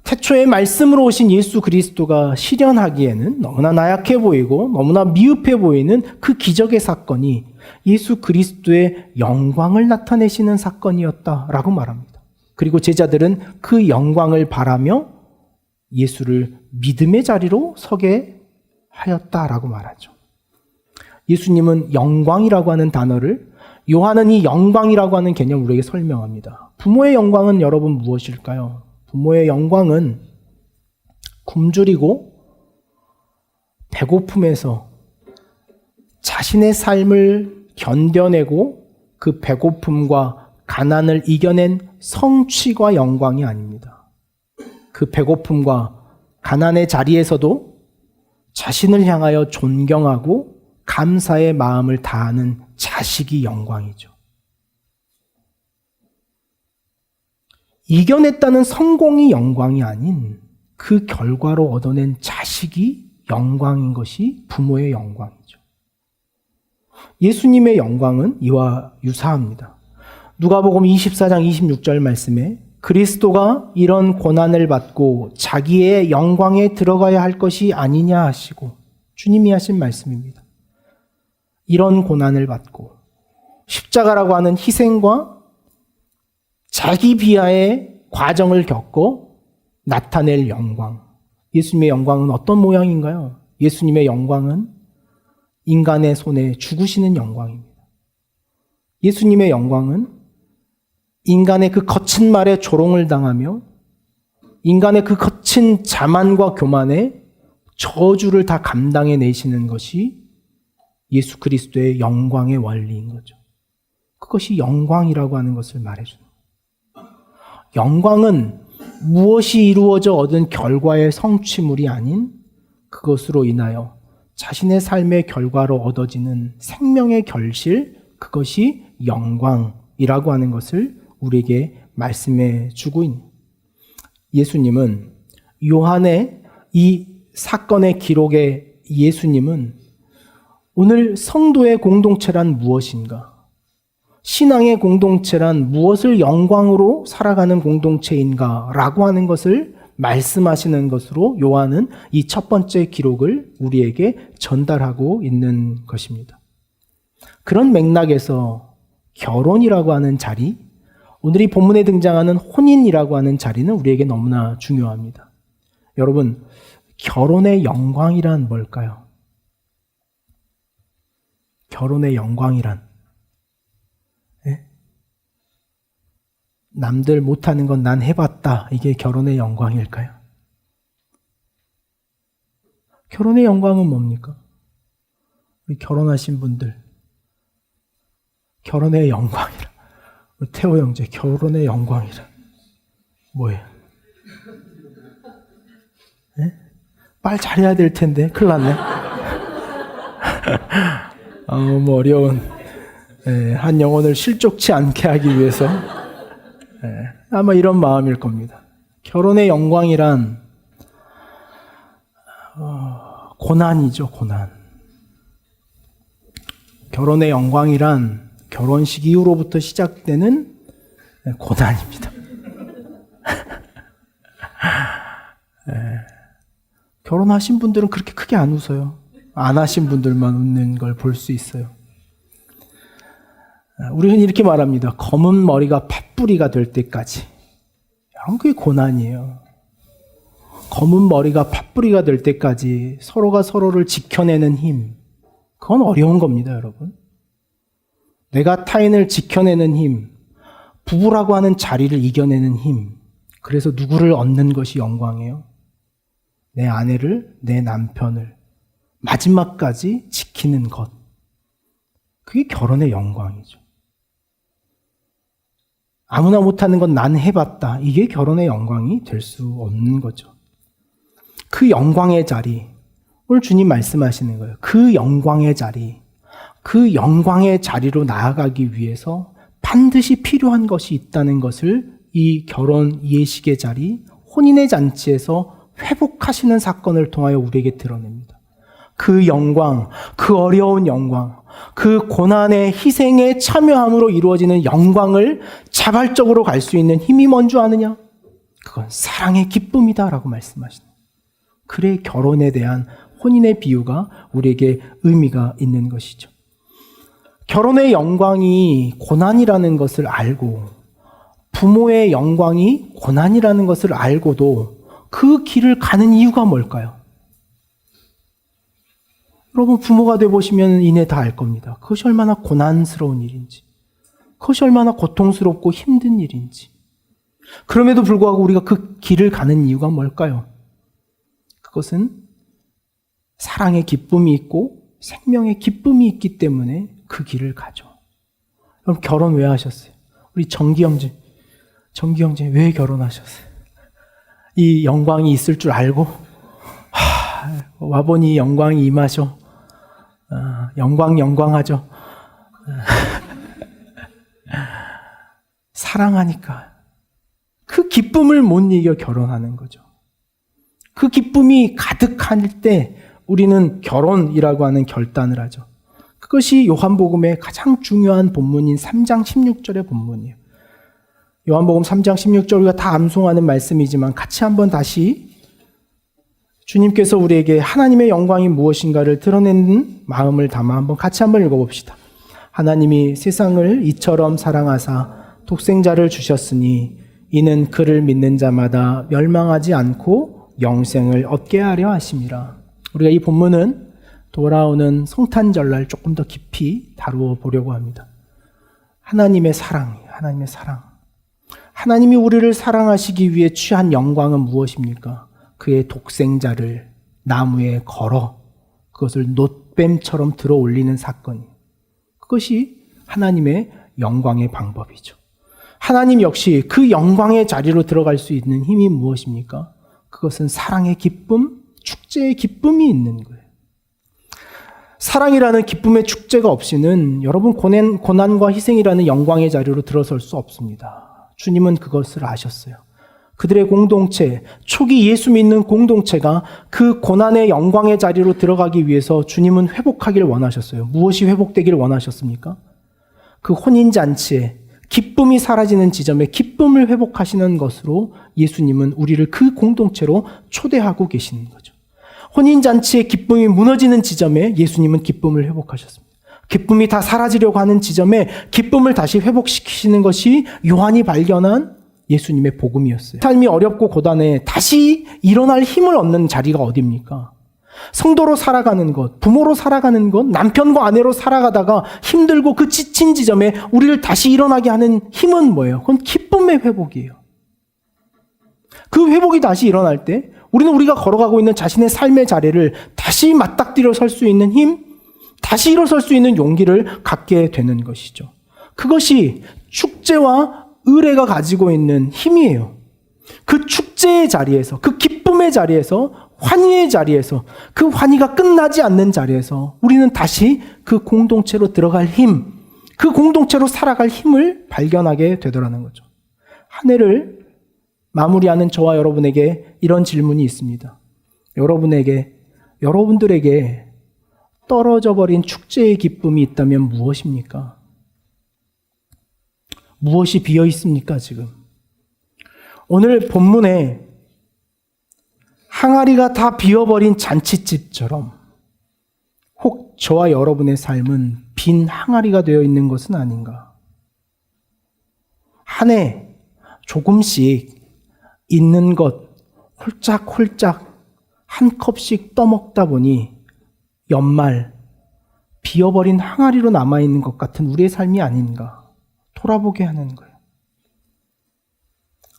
태초에 말씀으로 오신 예수 그리스도가 실현하기에는 너무나 나약해 보이고 너무나 미흡해 보이는 그 기적의 사건이 예수 그리스도의 영광을 나타내시는 사건이었다라고 말합니다. 그리고 제자들은 그 영광을 바라며 예수를 믿음의 자리로 서게 하였다라고 말하죠. 예수님은 영광이라고 하는 단어를, 요한은 이 영광이라고 하는 개념을 우리에게 설명합니다. 부모의 영광은 여러분 무엇일까요? 부모의 영광은 굶주리고 배고픔에서 자신의 삶을 견뎌내고 그 배고픔과 가난을 이겨낸 성취과 영광이 아닙니다. 그 배고픔과 가난의 자리에서도 자신을 향하여 존경하고 감사의 마음을 다하는 자식이 영광이죠. 이겨냈다는 성공이 영광이 아닌 그 결과로 얻어낸 자식이 영광인 것이 부모의 영광이죠. 예수님의 영광은 이와 유사합니다. 누가복음 24장 26절 말씀에 그리스도가 이런 고난을 받고 자기의 영광에 들어가야 할 것이 아니냐 하시고 주님이 하신 말씀입니다. 이런 고난을 받고 십자가라고 하는 희생과 자기 비하의 과정을 겪고 나타낼 영광. 예수님의 영광은 어떤 모양인가요? 예수님의 영광은 인간의 손에 죽으시는 영광입니다. 예수님의 영광은 인간의 그 거친 말에 조롱을 당하며 인간의 그 거친 자만과 교만에 저주를 다 감당해 내시는 것이 예수 그리스도의 영광의 원리인 거죠. 그것이 영광이라고 하는 것을 말해주는 거예요. 영광은 무엇이 이루어져 얻은 결과의 성취물이 아닌 그것으로 인하여 자신의 삶의 결과로 얻어지는 생명의 결실, 그것이 영광이라고 하는 것을 우리에게 말씀해 주고 있는. 예수님은 요한의 이 사건의 기록에 예수님은 오늘 성도의 공동체란 무엇인가? 신앙의 공동체란 무엇을 영광으로 살아가는 공동체인가? 라고 하는 것을 말씀하시는 것으로 요한은 이 첫 번째 기록을 우리에게 전달하고 있는 것입니다. 그런 맥락에서 결혼이라고 하는 자리, 오늘 이 본문에 등장하는 혼인이라고 하는 자리는 우리에게 너무나 중요합니다. 여러분, 결혼의 영광이란 뭘까요? 결혼의 영광이란 남들 못하는 건 난 해봤다. 이게 결혼의 영광일까요? 결혼의 영광은 뭡니까? 우리 결혼하신 분들, 결혼의 영광이라. 우리 태호 형제, 결혼의 영광이라. 뭐예요? 말 잘해야 될 텐데, 큰일 났네. 너무 어려운, 한 영혼을 실족치 않게 하기 위해서. 아마 이런 마음일 겁니다. 결혼의 영광이란 고난이죠, 고난. 결혼의 영광이란 결혼식 이후로부터 시작되는 고난입니다. 결혼하신 분들은 그렇게 크게 안 웃어요. 안 하신 분들만 웃는 걸 볼 수 있어요. 우리는 이렇게 말합니다. 검은 머리가 팥뿌리가 될 때까지. 여러분, 그게 고난이에요. 검은 머리가 팥뿌리가 될 때까지 서로가 서로를 지켜내는 힘. 그건 어려운 겁니다, 여러분. 내가 타인을 지켜내는 힘. 부부라고 하는 자리를 이겨내는 힘. 그래서 누구를 얻는 것이 영광이에요? 내 아내를, 내 남편을 마지막까지 지키는 것. 그게 결혼의 영광이죠. 아무나 못하는 건 난 해봤다. 이게 결혼의 영광이 될 수 없는 거죠. 그 영광의 자리, 오늘 주님 말씀하시는 거예요. 그 영광의 자리, 그 영광의 자리로 나아가기 위해서 반드시 필요한 것이 있다는 것을 이 결혼 예식의 자리, 혼인의 잔치에서 회복하시는 사건을 통하여 우리에게 드러냅니다. 그 영광, 그 어려운 영광, 그 고난의 희생에 참여함으로 이루어지는 영광을 자발적으로 갈 수 있는 힘이 뭔지 아느냐? 그건 사랑의 기쁨이다라고 말씀하시는. 그래 결혼에 대한 혼인의 비유가 우리에게 의미가 있는 것이죠. 결혼의 영광이 고난이라는 것을 알고 부모의 영광이 고난이라는 것을 알고도 그 길을 가는 이유가 뭘까요? 여러분, 부모가 되보시면 이내 다 알 겁니다. 그것이 얼마나 고난스러운 일인지, 그것이 얼마나 고통스럽고 힘든 일인지. 그럼에도 불구하고 우리가 그 길을 가는 이유가 뭘까요? 그것은 사랑의 기쁨이 있고 생명의 기쁨이 있기 때문에 그 길을 가죠. 그럼 결혼 왜 하셨어요? 우리 정기 형제 왜 결혼하셨어요? 이 영광이 있을 줄 알고 와보니 영광이 임하셔. 영광하죠. 사랑하니까 그 기쁨을 못 이겨 결혼하는 거죠. 그 기쁨이 가득할 때 우리는 결혼이라고 하는 결단을 하죠. 그것이 요한복음의 가장 중요한 본문인 3장 16절의 본문이에요. 요한복음 3장 16절 우리가 다 암송하는 말씀이지만 같이 한번 다시 주님께서 우리에게 하나님의 영광이 무엇인가를 드러내는 마음을 담아 같이 한번 읽어봅시다. 하나님이 세상을 이처럼 사랑하사 독생자를 주셨으니 이는 그를 믿는 자마다 멸망하지 않고 영생을 얻게 하려 하심이라. 우리가 이 본문은 돌아오는 성탄절날 조금 더 깊이 다루어 보려고 합니다. 하나님의 사랑. 하나님이 우리를 사랑하시기 위해 취한 영광은 무엇입니까? 그의 독생자를 나무에 걸어 그것을 놋뱀처럼 들어 올리는 사건이에요. 그것이 하나님의 영광의 방법이죠. 하나님 역시 그 영광의 자리로 들어갈 수 있는 힘이 무엇입니까? 그것은 사랑의 기쁨, 축제의 기쁨이 있는 거예요. 사랑이라는 기쁨의 축제가 없이는 여러분 고난과 희생이라는 영광의 자리로 들어설 수 없습니다. 주님은 그것을 아셨어요. 그들의 공동체, 초기 예수 믿는 공동체가 그 고난의 영광의 자리로 들어가기 위해서 주님은 회복하기를 원하셨어요. 무엇이 회복되기를 원하셨습니까? 그 혼인잔치에 기쁨이 사라지는 지점에 기쁨을 회복하시는 것으로 예수님은 우리를 그 공동체로 초대하고 계시는 거죠. 혼인잔치의 기쁨이 무너지는 지점에 예수님은 기쁨을 회복하셨습니다. 기쁨이 다 사라지려고 하는 지점에 기쁨을 다시 회복시키시는 것이 요한이 발견한 예수님의 복음이었어요. 삶이 어렵고 고단해 다시 일어날 힘을 얻는 자리가 어디입니까? 성도로 살아가는 것, 부모로 살아가는 것, 남편과 아내로 살아가다가 힘들고 그 지친 지점에 우리를 다시 일어나게 하는 힘은 뭐예요? 그건 기쁨의 회복이에요. 그 회복이 다시 일어날 때 우리는 우리가 걸어가고 있는 자신의 삶의 자리를 다시 맞닥뜨려 설 수 있는 힘, 다시 일어설 수 있는 용기를 갖게 되는 것이죠. 그것이 축제와 의례가 가지고 있는 힘이에요. 그 축제의 자리에서, 그 기쁨의 자리에서, 환희의 자리에서, 그 환희가 끝나지 않는 자리에서 우리는 다시 그 공동체로 들어갈 힘, 그 공동체로 살아갈 힘을 발견하게 되더라는 거죠. 한 해를 마무리하는 저와 여러분에게 이런 질문이 있습니다. 여러분들에게 떨어져 버린 축제의 기쁨이 있다면 무엇입니까? 무엇이 비어 있습니까, 지금? 오늘 본문에 항아리가 다 비어버린 잔치집처럼 혹 저와 여러분의 삶은 빈 항아리가 되어 있는 것은 아닌가? 한 해 조금씩 있는 것 홀짝홀짝 한 컵씩 떠먹다 보니 연말 비어버린 항아리로 남아있는 것 같은 우리의 삶이 아닌가 돌아보게 하는 거예요.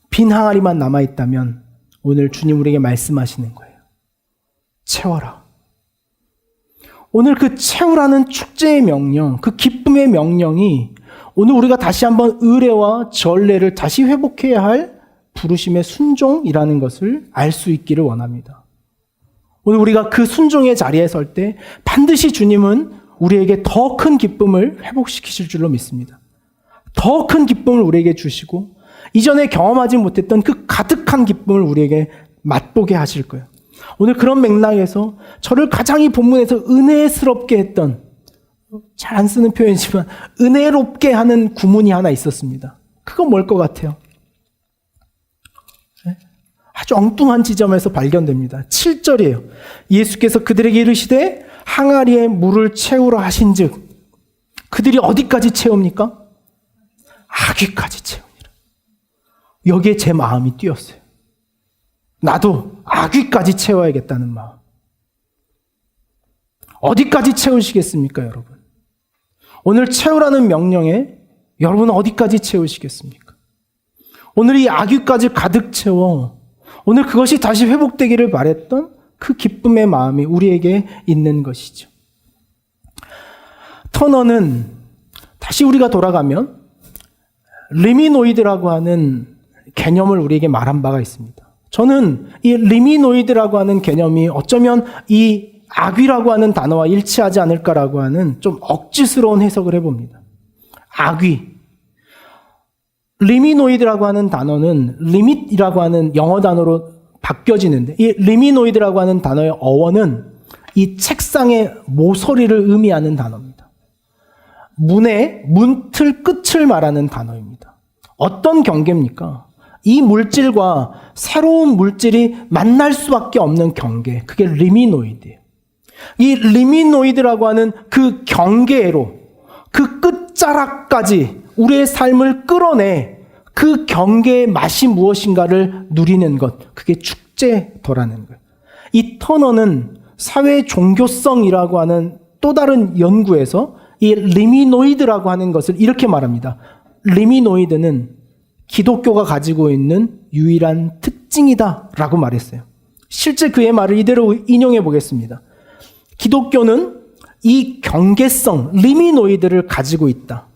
빈 항아리만 남아있다면 오늘 주님 우리에게 말씀하시는 거예요. 채워라. 오늘 그 채우라는 축제의 명령, 그 기쁨의 명령이 오늘 우리가 다시 한번 의례와 전례를 다시 회복해야 할 부르심의 순종이라는 것을 알 수 있기를 원합니다. 오늘 우리가 그 순종의 자리에 설 때 반드시 주님은 우리에게 더 큰 기쁨을 회복시키실 줄로 믿습니다. 더 큰 기쁨을 우리에게 주시고 이전에 경험하지 못했던 그 가득한 기쁨을 우리에게 맛보게 하실 거예요. 오늘 그런 맥락에서 저를 가장 이 본문에서 은혜스럽게 했던, 잘 안 쓰는 표현이지만 은혜롭게 하는 구문이 하나 있었습니다. 그건 뭘 것 같아요? 아주 엉뚱한 지점에서 발견됩니다. 7절이에요. 예수께서 그들에게 이르시되 항아리에 물을 채우라 하신즉 그들이 어디까지 채웁니까? 아귀까지 채우니라. 여기에 제 마음이 뛰었어요. 나도 아귀까지 채워야겠다는 마음. 어디까지 채우시겠습니까, 여러분? 오늘 채우라는 명령에 여러분은 어디까지 채우시겠습니까? 오늘 이 아귀까지 가득 채워 오늘 그것이 다시 회복되기를 바랬던 그 기쁨의 마음이 우리에게 있는 것이죠. 터너는 다시 우리가 돌아가면 리미노이드라고 하는 개념을 우리에게 말한 바가 있습니다. 저는 이 리미노이드라고 하는 개념이 어쩌면 이 아귀라고 하는 단어와 일치하지 않을까라고 하는 좀 억지스러운 해석을 해봅니다. 아귀. 리미노이드라고 하는 단어는 리밋이라고 하는 영어 단어로 바뀌어지는데 이 리미노이드라고 하는 단어의 어원은 이 책상의 모서리를 의미하는 단어입니다. 문의 문틀 끝을 말하는 단어입니다. 어떤 경계입니까? 이 물질과 새로운 물질이 만날 수밖에 없는 경계, 그게 리미노이드예요. 이 리미노이드라고 하는 그 경계로 그 끝자락까지 우리의 삶을 끌어내 그 경계의 맛이 무엇인가를 누리는 것, 그게 축제더라는 거예요. 이 터너는 사회 종교성이라고 하는 또 다른 연구에서 이 리미노이드라고 하는 것을 이렇게 말합니다. 리미노이드는 기독교가 가지고 있는 유일한 특징이다라고 말했어요. 실제 그의 말을 이대로 인용해 보겠습니다. 기독교는 이 경계성, 리미노이드를 가지고 있다.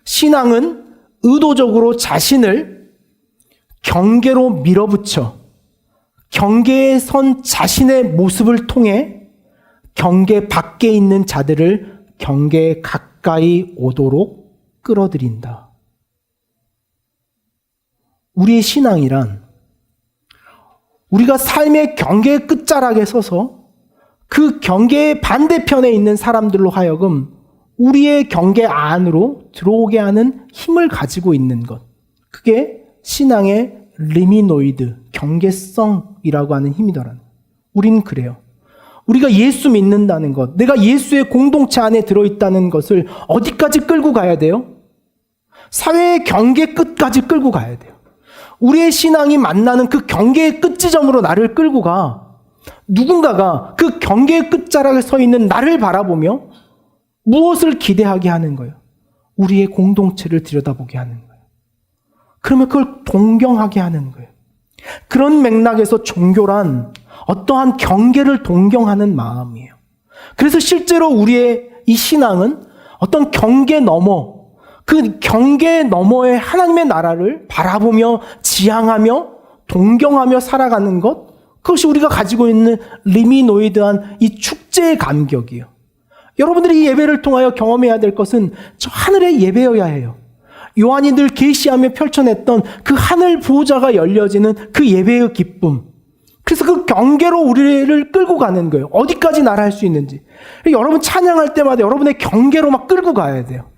신앙은 의도적으로 자신을 경계로 밀어붙여 경계에 선 자신의 모습을 통해 경계 밖에 있는 자들을 경계에 가까이 오도록 끌어들인다. 우리의 신앙이란 우리가 삶의 경계의 끝자락에 서서 그 경계의 반대편에 있는 사람들로 하여금 우리의 경계 안으로 들어오게 하는 힘을 가지고 있는 것. 그게 신앙의 리미노이드, 경계성이라고 하는 힘이더라는 거예요. 우린 그래요. 우리가 예수 믿는다는 것, 내가 예수의 공동체 안에 들어있다는 것을 어디까지 끌고 가야 돼요? 사회의 경계 끝까지 끌고 가야 돼요. 우리의 신앙이 만나는 그 경계의 끝지점으로 나를 끌고 가. 누군가가 그 경계의 끝자락에 서 있는 나를 바라보며 무엇을 기대하게 하는 거예요? 우리의 공동체를 들여다보게 하는 거예요. 그러면 그걸 동경하게 하는 거예요. 그런 맥락에서 종교란 어떠한 경계를 동경하는 마음이에요. 그래서 실제로 우리의 이 신앙은 어떤 경계 너머, 그 경계 너머의 하나님의 나라를 바라보며 지향하며 동경하며 살아가는 것, 그것이 우리가 가지고 있는 리미노이드한 이 축제의 감격이에요. 여러분들이 이 예배를 통하여 경험해야 될 것은 저 하늘의 예배여야 해요. 요한이 늘 계시하며 펼쳐냈던 그 하늘 보호자가 열려지는 그 예배의 기쁨. 그래서 그 경계로 우리를 끌고 가는 거예요. 어디까지 나를 할 수 있는지. 여러분 찬양할 때마다 여러분의 경계로 막 끌고 가야 돼요.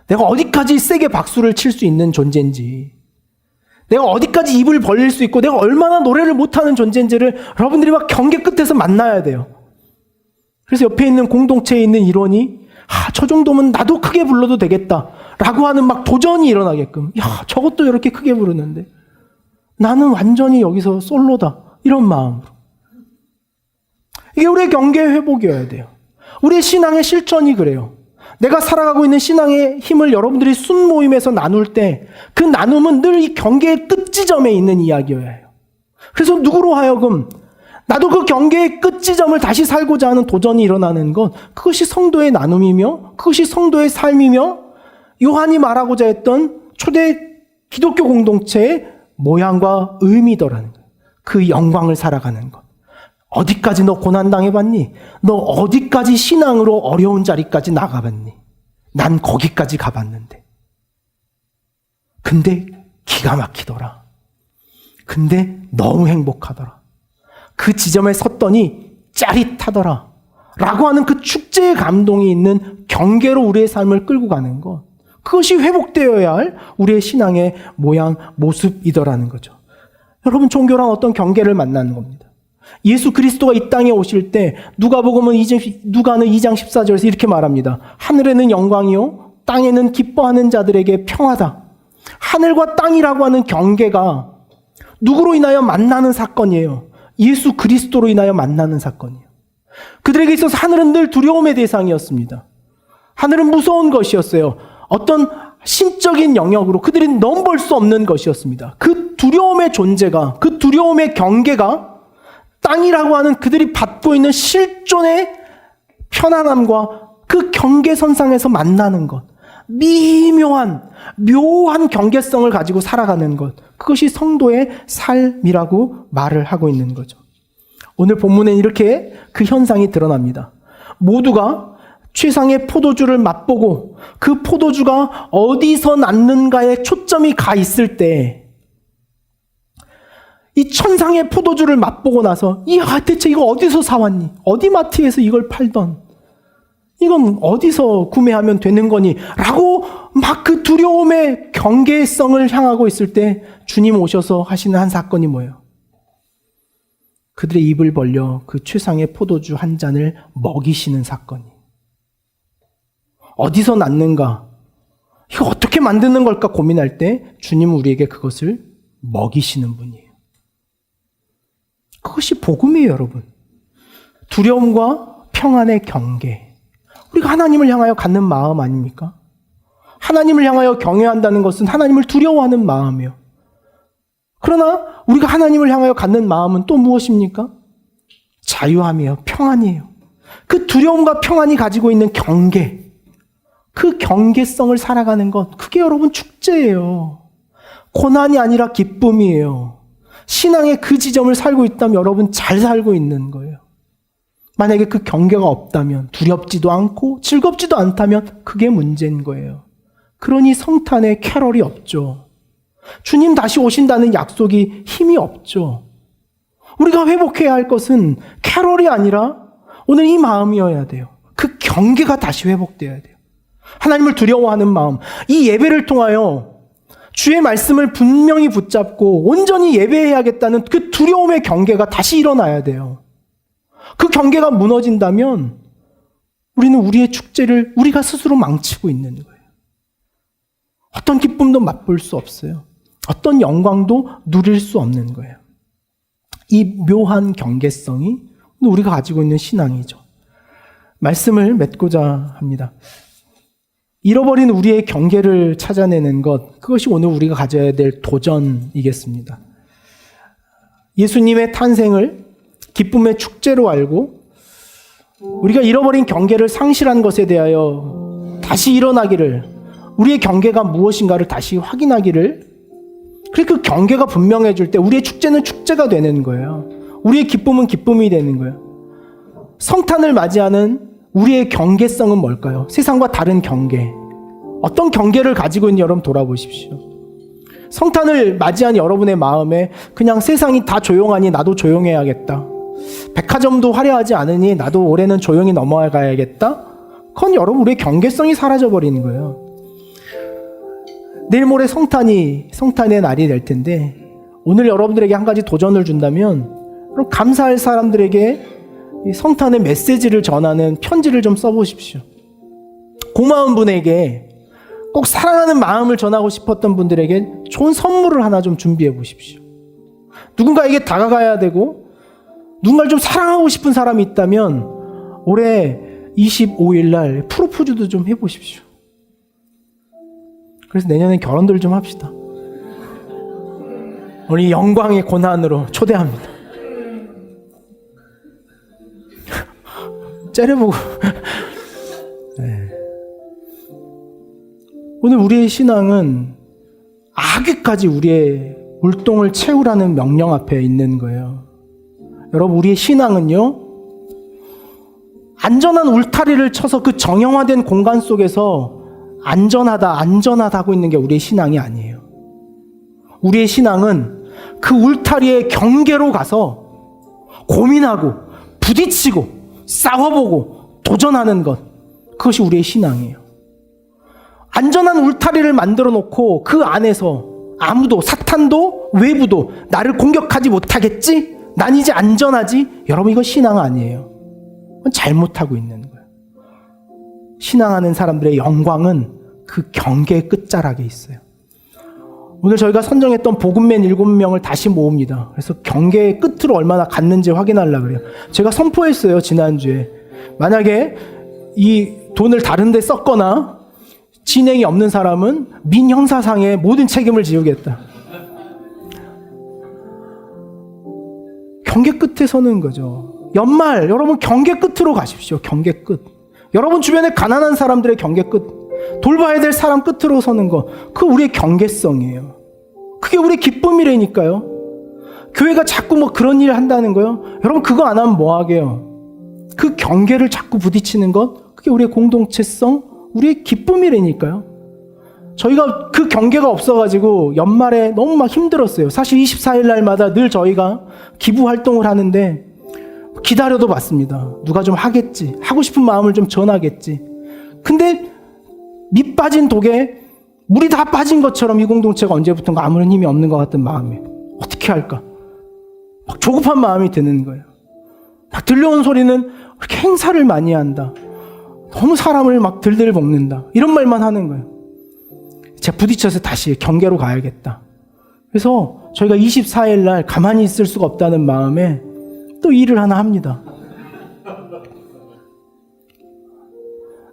내가 어디까지 세게 박수를 칠 수 있는 존재인지, 내가 어디까지 입을 벌릴 수 있고 내가 얼마나 노래를 못하는 존재인지를 여러분들이 막 경계 끝에서 만나야 돼요. 그래서 옆에 있는 공동체에 있는 일원이 저 정도면 나도 크게 불러도 되겠다 라고 하는 막 도전이 일어나게끔, 저것도 이렇게 크게 부르는데 나는 완전히 여기서 솔로다, 이런 마음으로. 이게 우리의 경계 회복이어야 돼요. 우리의 신앙의 실천이 그래요. 내가 살아가고 있는 신앙의 힘을 여러분들이 순모임에서 나눌 때 그 나눔은 늘 이 경계의 끝지점에 있는 이야기여야 해요. 그래서 누구로 하여금 나도 그 경계의 끝지점을 다시 살고자 하는 도전이 일어나는 것, 그것이 성도의 나눔이며 그것이 성도의 삶이며 요한이 말하고자 했던 초대 기독교 공동체의 모양과 의미더라는 거예요. 그 영광을 살아가는 것. 어디까지 너 고난당해봤니? 너 어디까지 신앙으로 어려운 자리까지 나가봤니? 난 거기까지 가봤는데. 근데 기가 막히더라. 근데 너무 행복하더라. 그 지점에 섰더니 짜릿하더라. 라고 하는 그 축제의 감동이 있는 경계로 우리의 삶을 끌고 가는 것. 그것이 회복되어야 할 우리의 신앙의 모양, 모습이더라는 거죠. 여러분, 종교란 어떤 경계를 만나는 겁니다. 예수 그리스도가 이 땅에 오실 때 누가복음은 누가는 2장 14절에서 이렇게 말합니다. 하늘에는 영광이요 땅에는 기뻐하는 자들에게 평화다. 하늘과 땅이라고 하는 경계가 누구로 인하여 만나는 사건이에요. 예수 그리스도로 인하여 만나는 사건이에요. 그들에게 있어서 하늘은 늘 두려움의 대상이었습니다. 하늘은 무서운 것이었어요. 어떤 신적인 영역으로 그들이 넘볼 수 없는 것이었습니다. 그 두려움의 존재가, 그 두려움의 경계가 땅이라고 하는 그들이 받고 있는 실존의 편안함과 그 경계선상에서 만나는 것, 미묘한 묘한 경계성을 가지고 살아가는 것, 그것이 성도의 삶이라고 말을 하고 있는 거죠. 오늘 본문엔 이렇게 그 현상이 드러납니다. 모두가 최상의 포도주를 맛보고 그 포도주가 어디서 났는가에 초점이 가 있을 때 이 천상의 포도주를 맛보고 나서 대체 이거 어디서 사왔니? 어디 마트에서 이걸 팔던? 이건 어디서 구매하면 되는 거니? 라고 막 그 두려움의 경계성을 향하고 있을 때 주님 오셔서 하시는 한 사건이 뭐예요? 그들의 입을 벌려 그 최상의 포도주 한 잔을 먹이시는 사건이. 어디서 났는가? 이거 어떻게 만드는 걸까 고민할 때 주님은 우리에게 그것을 먹이시는 분이에요. 그것이 복음이에요, 여러분. 두려움과 평안의 경계. 우리가 하나님을 향하여 갖는 마음 아닙니까? 하나님을 향하여 경외한다는 것은 하나님을 두려워하는 마음이에요. 그러나 우리가 하나님을 향하여 갖는 마음은 또 무엇입니까? 자유함이에요. 평안이에요. 그 두려움과 평안이 가지고 있는 경계, 그 경계성을 살아가는 것, 그게 여러분 축제예요. 고난이 아니라 기쁨이에요. 신앙의 그 지점을 살고 있다면 여러분 잘 살고 있는 거예요. 만약에 그 경계가 없다면, 두렵지도 않고 즐겁지도 않다면 그게 문제인 거예요. 그러니 성탄에 캐럴이 없죠. 주님 다시 오신다는 약속이 힘이 없죠. 우리가 회복해야 할 것은 캐럴이 아니라 오늘 이 마음이어야 돼요. 그 경계가 다시 회복돼야 돼요. 하나님을 두려워하는 마음. 이 예배를 통하여 주의 말씀을 분명히 붙잡고 온전히 예배해야겠다는 그 두려움의 경계가 다시 일어나야 돼요. 그 경계가 무너진다면 우리는 우리의 축제를 우리가 스스로 망치고 있는 거예요. 어떤 기쁨도 맛볼 수 없어요. 어떤 영광도 누릴 수 없는 거예요. 이 묘한 경계성이 우리가 가지고 있는 신앙이죠. 말씀을 맺고자 합니다. 잃어버린 우리의 경계를 찾아내는 것, 그것이 오늘 우리가 가져야 될 도전이겠습니다. 예수님의 탄생을 기쁨의 축제로 알고 우리가 잃어버린 경계를 상실한 것에 대하여 다시 일어나기를, 우리의 경계가 무엇인가를 다시 확인하기를, 그 경계가 분명해질 때 우리의 축제는 축제가 되는 거예요. 우리의 기쁨은 기쁨이 되는 거예요. 성탄을 맞이하는 우리의 경계성은 뭘까요? 세상과 다른 경계. 어떤 경계를 가지고 있는지 여러분 돌아보십시오. 성탄을 맞이한 여러분의 마음에 그냥 세상이 다 조용하니 나도 조용해야겠다. 백화점도 화려하지 않으니 나도 올해는 조용히 넘어가야겠다. 그건 여러분 우리의 경계성이 사라져버리는 거예요. 내일 모레 성탄의 날이 될 텐데 오늘 여러분들에게 한 가지 도전을 준다면 그럼 감사할 사람들에게 성탄의 메시지를 전하는 편지를 좀 써보십시오. 고마운 분에게, 꼭 사랑하는 마음을 전하고 싶었던 분들에게 좋은 선물을 하나 좀 준비해 보십시오. 누군가에게 다가가야 되고 누군가를 좀 사랑하고 싶은 사람이 있다면 올해 25일 날 프로포즈도 좀 해보십시오. 그래서 내년엔 결혼들 좀 합시다. 우리 영광의 고난으로 초대합니다. 째려보고. 네. 오늘 우리의 신앙은 악에까지 우리의 울동을 채우라는 명령 앞에 있는 거예요. 여러분, 우리의 신앙은요, 안전한 울타리를 쳐서 그 정형화된 공간 속에서 안전하다 하고 있는 게 우리의 신앙이 아니에요. 우리의 신앙은 그 울타리의 경계로 가서 고민하고 부딪히고 싸워보고 도전하는 것, 그것이 우리의 신앙이에요. 안전한 울타리를 만들어 놓고 그 안에서 아무도, 사탄도 외부도 나를 공격하지 못하겠지? 난 이제 안전하지? 여러분, 이거 신앙 아니에요. 그건 잘못하고 있는 거예요. 신앙하는 사람들의 영광은 그 경계의 끝자락에 있어요. 오늘 저희가 선정했던 복음맨 7명을 다시 모읍니다. 그래서 경계의 끝으로 얼마나 갔는지 확인하려고 그래요. 제가 선포했어요, 지난주에. 만약에 이 돈을 다른 데 썼거나 진행이 없는 사람은 민형사상의 모든 책임을 지우겠다. 경계 끝에 서는 거죠. 연말, 여러분 경계 끝으로 가십시오. 경계 끝. 여러분 주변에 가난한 사람들의 경계 끝. 돌봐야 될 사람 끝으로 서는 거. 그거 우리의 경계성이에요. 그게 우리의 기쁨이라니까요. 교회가 자꾸 뭐 그런 일을 한다는 거요. 여러분 그거 안 하면 뭐 하게요. 그 경계를 자꾸 부딪히는 것. 그게 우리의 공동체성, 우리의 기쁨이라니까요. 저희가 그 경계가 없어가지고 연말에 너무 막 힘들었어요. 사실 24일 날마다 늘 저희가 기부 활동을 하는데 기다려도 봤습니다. 누가 좀 하겠지. 하고 싶은 마음을 좀 전하겠지. 근데 밑 빠진 독에 물이 다 빠진 것처럼 이 공동체가 언제부턴가 아무런 힘이 없는 것 같은 마음이, 어떻게 할까? 막 조급한 마음이 드는 거예요. 막 들려온 소리는 그렇게 행사를 많이 한다. 너무 사람을 막 들들 볶는다. 이런 말만 하는 거예요. 제가 부딪혀서 다시 경계로 가야겠다. 그래서 저희가 24일 날 가만히 있을 수가 없다는 마음에 또 일을 하나 합니다.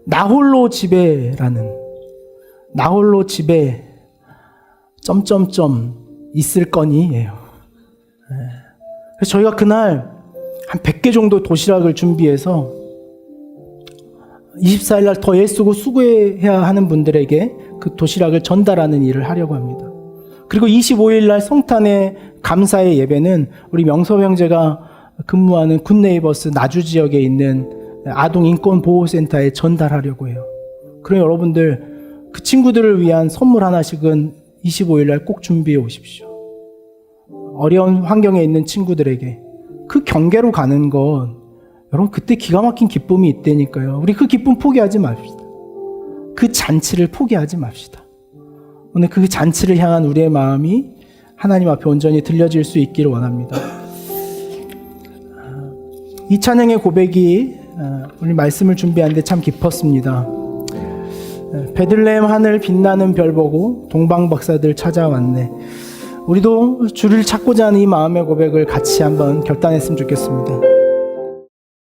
나홀로 집에라는, 나홀로 집에 점점점 있을 거니예요. 그래서 저희가 그날 한 100개 정도 도시락을 준비해서 24일 날 더 애쓰고 수고해야 하는 분들에게 그 도시락을 전달하는 일을 하려고 합니다. 그리고 25일 날 성탄의 감사의 예배는 우리 명섭 형제가 근무하는 굿네이버스 나주 지역에 있는 아동 인권 보호센터에 전달하려고 해요. 그럼 여러분들 그 친구들을 위한 선물 하나씩은 25일 날 꼭 준비해 오십시오. 어려운 환경에 있는 친구들에게 그 경계로 가는 건 여러분 그때 기가 막힌 기쁨이 있다니까요. 우리 그 기쁨 포기하지 맙시다. 그 잔치를 포기하지 맙시다. 오늘 그 잔치를 향한 우리의 마음이 하나님 앞에 온전히 들려질 수 있기를 원합니다. 이 찬양의 고백이 오늘 말씀을 준비하는데 참 깊었습니다. 베들레헴 하늘 빛나는 별 보고 동방박사들 찾아왔네. 우리도 주를 찾고자 하는 이 마음의 고백을 같이 한번 결단했으면 좋겠습니다.